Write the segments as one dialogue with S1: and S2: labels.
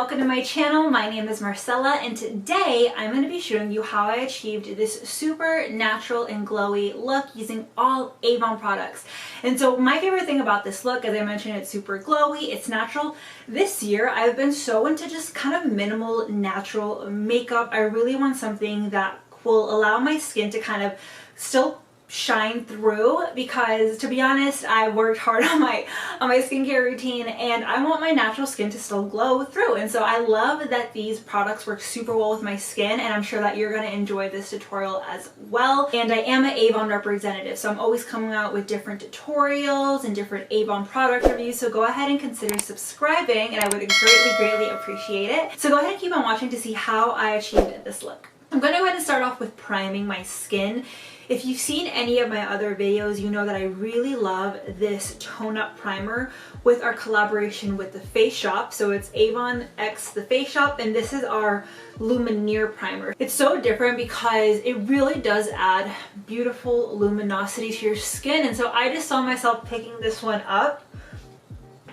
S1: welcome to my channel. My name is Marcella and today I'm going to be showing you how I achieved this super natural and glowy look using all Avon products. And so my favorite thing about this look, as I mentioned, it's super glowy, it's natural. This year I've been so into just kind of minimal natural makeup. I really want something that will allow my skin to kind of still shine through, because to be honest, I worked hard on my skincare routine and I want my natural skin to still glow through. And so I love that these products work super well with my skin, and I'm sure that you're going to enjoy this tutorial as well. And I am an Avon representative, so I'm always coming out with different tutorials and different Avon product reviews, so go ahead and consider subscribing and I would greatly appreciate it. So go ahead and keep on watching to see how I achieved this look. I'm going to go ahead and start off with priming my skin. If you've seen any of my other videos, you know that I really love this tone up primer with our collaboration with the Face Shop. So it's Avon X the Face Shop, and this is our Lumineer primer. It's so different because it really does add beautiful luminosity to your skin, and so I just saw myself picking this one up.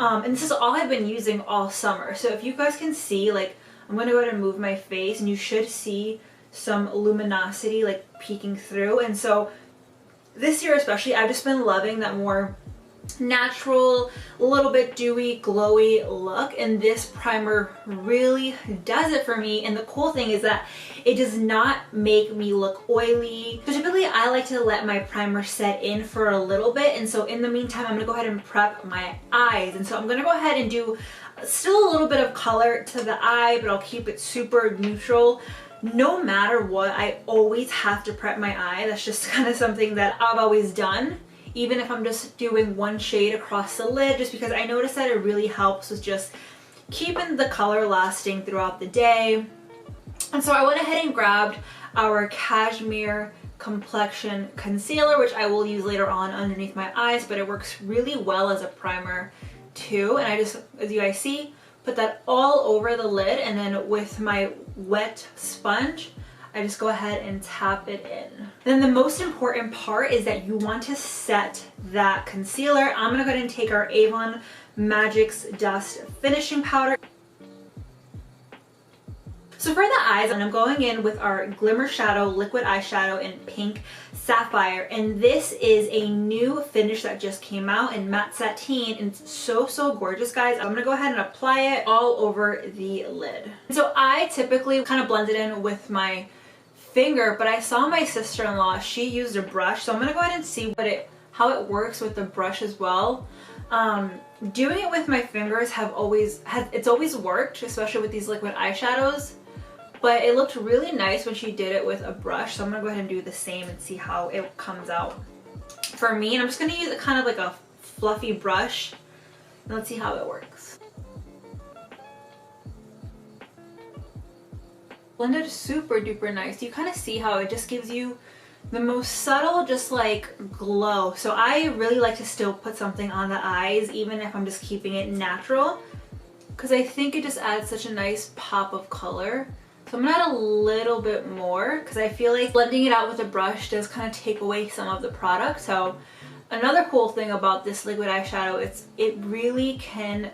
S1: And this is all I've been using all summer. So if you guys can see, like, I'm going to go ahead and move my face and you should see some luminosity like peeking through. And so this year especially, I've just been loving that more natural, a little bit dewy, glowy look, and this primer really does it for me. And the cool thing is that it does not make me look oily. So typically I like to let my primer set in for a little bit, and so in the meantime I'm gonna go ahead and prep my eyes. And so I'm gonna go ahead and do still a little bit of color to the eye, but I'll keep it super neutral. No matter what, I always have to prep my eye. That's just kind of something that I've always done, even if I'm just doing one shade across the lid, just because I noticed that it really helps with just keeping the color lasting throughout the day. And so I went ahead and grabbed our Cashmere Complexion concealer, which I will use later on underneath my eyes, but it works really well as a primer too. And I just, as you guys see, put that all over the lid, and then with my wet sponge I just go ahead and tap it in. And then the most important part is that you want to set that concealer. I'm gonna go ahead and take our Avon Magic's Dust finishing powder. So for the eyes, and I'm going in with our Glimmer Shadow liquid eyeshadow in Pink Sapphire, and this is a new finish that just came out in Matte Sateen, and it's so gorgeous, guys. I'm gonna go ahead and apply it all over the lid. So I typically kind of blend it in with my finger, but I saw my sister-in-law, she used a brush, so I'm gonna go ahead and see how it works with the brush as well. Doing it with my fingers it's always worked, especially with these liquid eyeshadows. But it looked really nice when she did it with a brush, so I'm gonna go ahead and do the same and see how it comes out for me. And I'm just gonna use it kind of like a fluffy brush, and let's see how it works. Blended super duper nice. You kind of see how it just gives you the most subtle, just like glow. So I really like to still put something on the eyes, even if I'm just keeping it natural, because I think it just adds such a nice pop of color. So I'm gonna add a little bit more because I feel like blending it out with a brush does kind of take away some of the product. So another cool thing about this liquid eyeshadow, it really can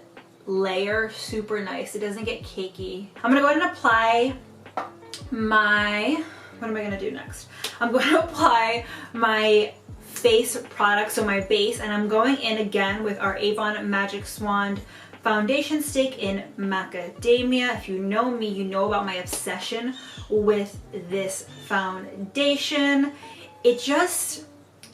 S1: layer super nice. It doesn't get cakey. I'm gonna go ahead and apply what am I gonna do next? I'm going to apply my face product, so my base, and I'm going in again with our Avon Magic Wand foundation stick in Macadamia. If you know me, you know about my obsession with this foundation.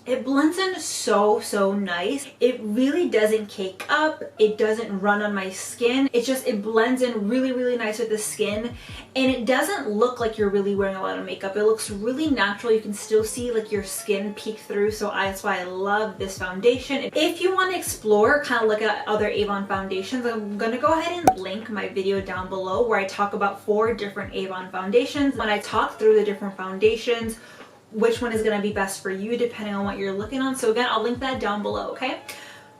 S1: It blends in so nice. It really doesn't cake up. It doesn't run on my skin. It blends in really nice with the skin, and it doesn't look like you're really wearing a lot of makeup. It looks really natural. You can still see like your skin peek through, so that's why I love this foundation. If you want to explore, kind of look at other Avon foundations, I'm gonna go ahead and link my video down below where I talk about 4 different Avon foundations. When I talk through the different foundations, which one is going to be best for you depending on what you're looking on. So again, I'll link that down below, okay?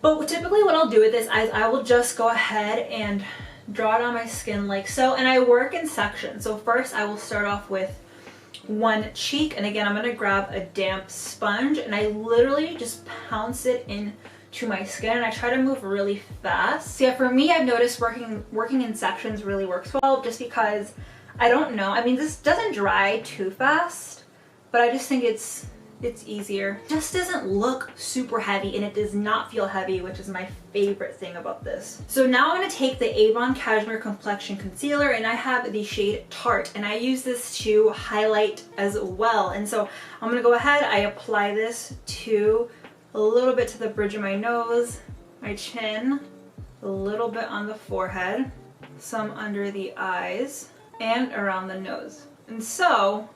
S1: But typically what I'll do with this is I will just go ahead and draw it on my skin like so, and I work in sections. So first I will start off with one cheek, and again I'm going to grab a damp sponge and I literally just pounce it in to my skin, and I try to move really fast. So yeah, for me, I've noticed working in sections really works well, just because I don't know. I mean, this doesn't dry too fast, but I just think it's easier. It just doesn't look super heavy, and it does not feel heavy, which is my favorite thing about this. So now I'm going to take the Avon Cashmere Complexion Concealer, and I have the shade Tart, and I use this to highlight as well. And so I'm going to go ahead, I apply this to a little bit to the bridge of my nose, my chin, a little bit on the forehead, some under the eyes, and around the nose. And so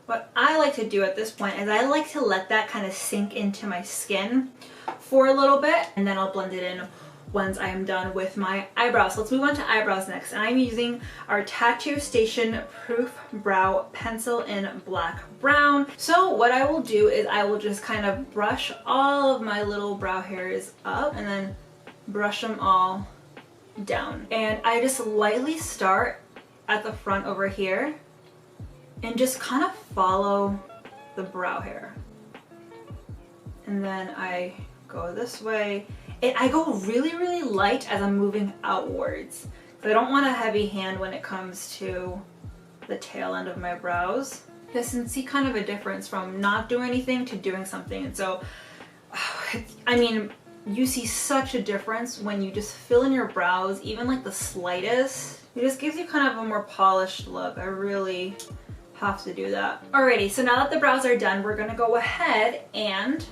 S1: what I like to do at this point is I like to let that kind of sink into my skin for a little bit, and then I'll blend it in once I am done with my eyebrows. So let's move on to eyebrows next. And I'm using our Tattoo Station Proof Brow Pencil in Black Brown. So what I will do is I will just kind of brush all of my little brow hairs up and then brush them all down. And I just lightly start at the front over here and just kind of follow the brow hair. And then I go this way. I go really, really light as I'm moving outwards. So I don't want a heavy hand when it comes to the tail end of my brows. You can see kind of a difference from not doing anything to doing something. And so, I mean, you see such a difference when you just fill in your brows, even like the slightest. It just gives you kind of a more polished look. I really have to do that. Alrighty, so now that the brows are done, we're gonna go ahead and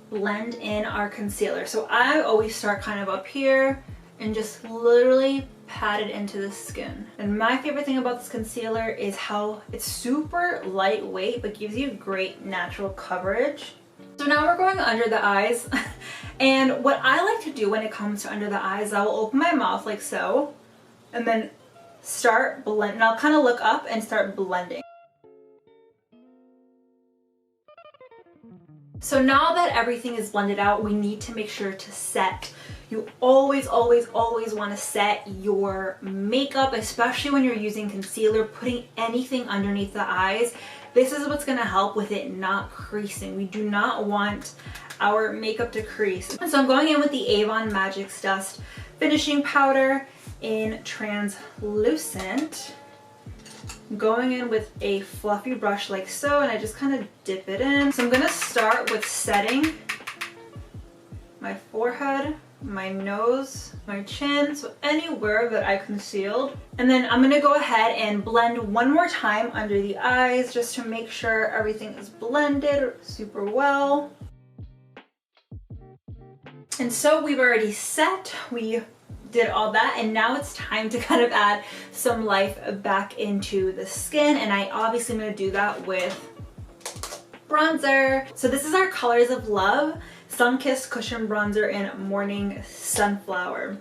S1: blend in our concealer. So I always start kind of up here and just literally pat it into the skin. And my favorite thing about this concealer is how it's super lightweight but gives you great natural coverage. So now we're going under the eyes. And what I like to do when it comes to under the eyes, I will open my mouth like so and then start blending. I'll kind of look up and start blending. So now that everything is blended out, we need to make sure to set. You always, always, always want to set your makeup, especially when you're using concealer, putting anything underneath the eyes. This is what's going to help with it not creasing. We do not want our makeup to crease. And so I'm going in with the Avon Magic's Dust Finishing Powder in Translucent. Going in with a fluffy brush like so, and I just kind of dip it in. So I'm going to start with setting my forehead, my nose, my chin, so anywhere that I concealed. And then I'm going to go ahead and blend one more time under the eyes just to make sure everything is blended super well. And so we've already set, we did all that, and now it's time to kind of add some life back into the skin, and I obviously am going to do that with bronzer. So this is our Colors of Love Sun-Kissed Cushion Bronzer in Morning Sunflower.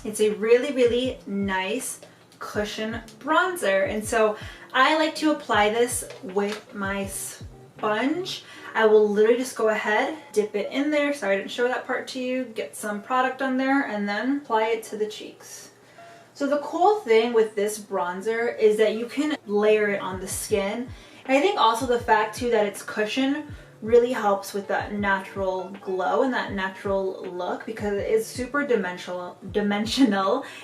S1: It's a really, really nice cushion bronzer, and so I like to apply this with my sponge. I will literally just go ahead, dip it in there, sorry I didn't show that part to you, get some product on there, and then apply it to the cheeks. So the cool thing with this bronzer is that you can layer it on the skin. And I think also the fact too that it's cushion really helps with that natural glow and that natural look, because it is super dimensional.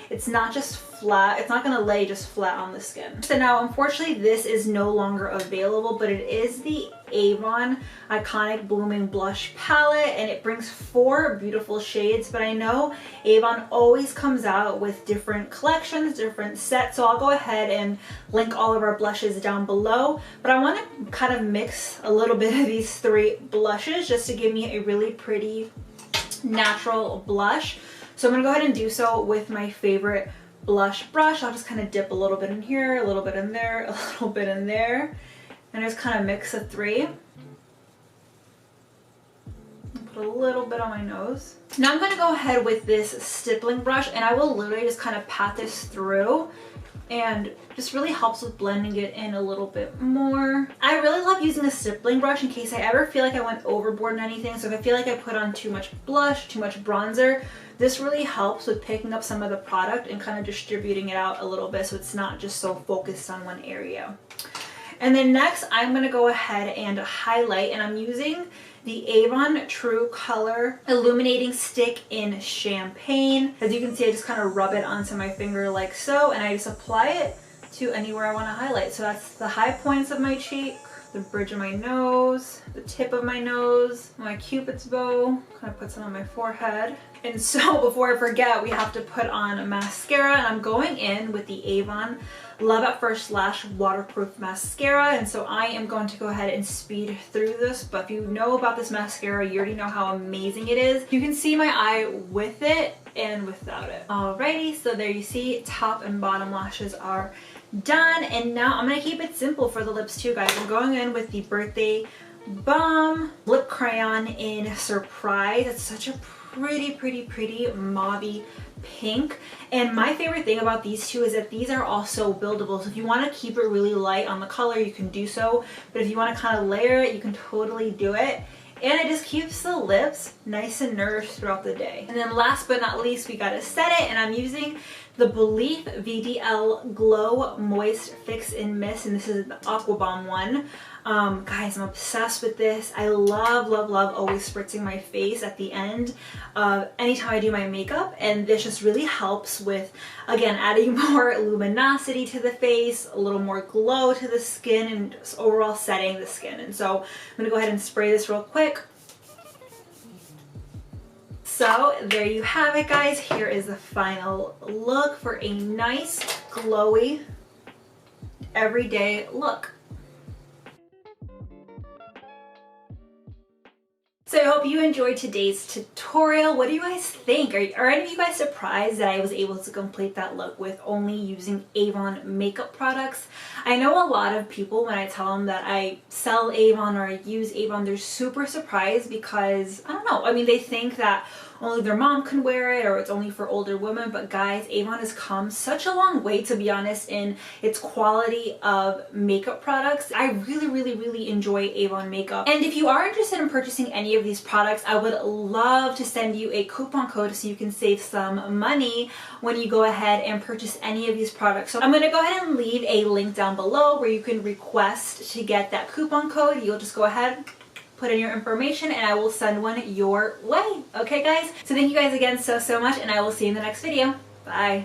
S1: It's not just flat, it's not going to lay just flat on the skin. So now unfortunately this is no longer available, but it is the Avon Iconic Blooming Blush Palette, and it brings 4 beautiful shades, but I know Avon always comes out with different collections, different sets, so I'll go ahead and link all of our blushes down below, but I want to kind of mix a little bit of these 3 blushes just to give me a really pretty natural blush. So I'm going to go ahead and do so with my favorite blush brush. I'll just kind of dip a little bit in here, a little bit in there, a little bit in there, and just kind of mix the 3. Put a little bit on my nose. Now I'm going to go ahead with this stippling brush, and I will literally just kind of pat this through, and just really helps with blending it in a little bit more. I really love using a stippling brush in case I ever feel like I went overboard in anything. So if I feel like I put on too much blush, too much bronzer, this really helps with picking up some of the product and kind of distributing it out a little bit so it's not just so focused on one area. And then next I'm going to go ahead and highlight, and I'm using the Avon True Color Illuminating Stick in Champagne. As you can see, I just kind of rub it onto my finger like so, and I just apply it to anywhere I want to highlight. So that's the high points of my cheek, the bridge of my nose, the tip of my nose, my cupid's bow, kind of puts it on my forehead. And so before I forget, we have to put on mascara, and I'm going in with the Avon Love at First Lash Waterproof Mascara. And so I am going to go ahead and speed through this, but if you know about this mascara, you already know how amazing it is. You can see my eye with it and without it. Alrighty, so there you see, top and bottom lashes are done. And now I'm gonna keep it simple for the lips too, guys. I'm going in with the Birthday Bomb Lip Crayon in Surprise. It's such a pretty mauve pink, and my favorite thing about these two is that these are also buildable. So if you want to keep it really light on the color, you can do so, but if you want to kind of layer it, you can totally do it. And it just keeps the lips nice and nourished throughout the day. And then last but not least, we gotta set it, and I'm using the Belief VDL Glow Moist Fix and Mist, and this is the Aqua Bomb one. Guys, I'm obsessed with this. I love always spritzing my face at the end of anytime I do my makeup, and this just really helps with, again, adding more luminosity to the face, a little more glow to the skin, and just overall setting the skin. And so I'm gonna go ahead and spray this real quick. So there you have it, guys. Here is the final look for a nice, glowy, everyday look. So I hope you enjoyed today's tutorial. What do you guys think? Are any of you guys surprised that I was able to complete that look with only using Avon makeup products? I know a lot of people, when I tell them that I sell Avon or I use Avon, they're super surprised because, I don't know, I mean, they think that only their mom can wear it or it's only for older women. But guys, Avon has come such a long way, to be honest, in its quality of makeup products. I really enjoy Avon makeup. And if you are interested in purchasing any of these products, I would love to send you a coupon code so you can save some money when you go ahead and purchase any of these products. So I'm going to go ahead and leave a link down below where you can request to get that coupon code. You'll just go ahead, put in your information, and I will send one your way. Okay, guys? So thank you guys again so much, and I will see you in the next video. Bye.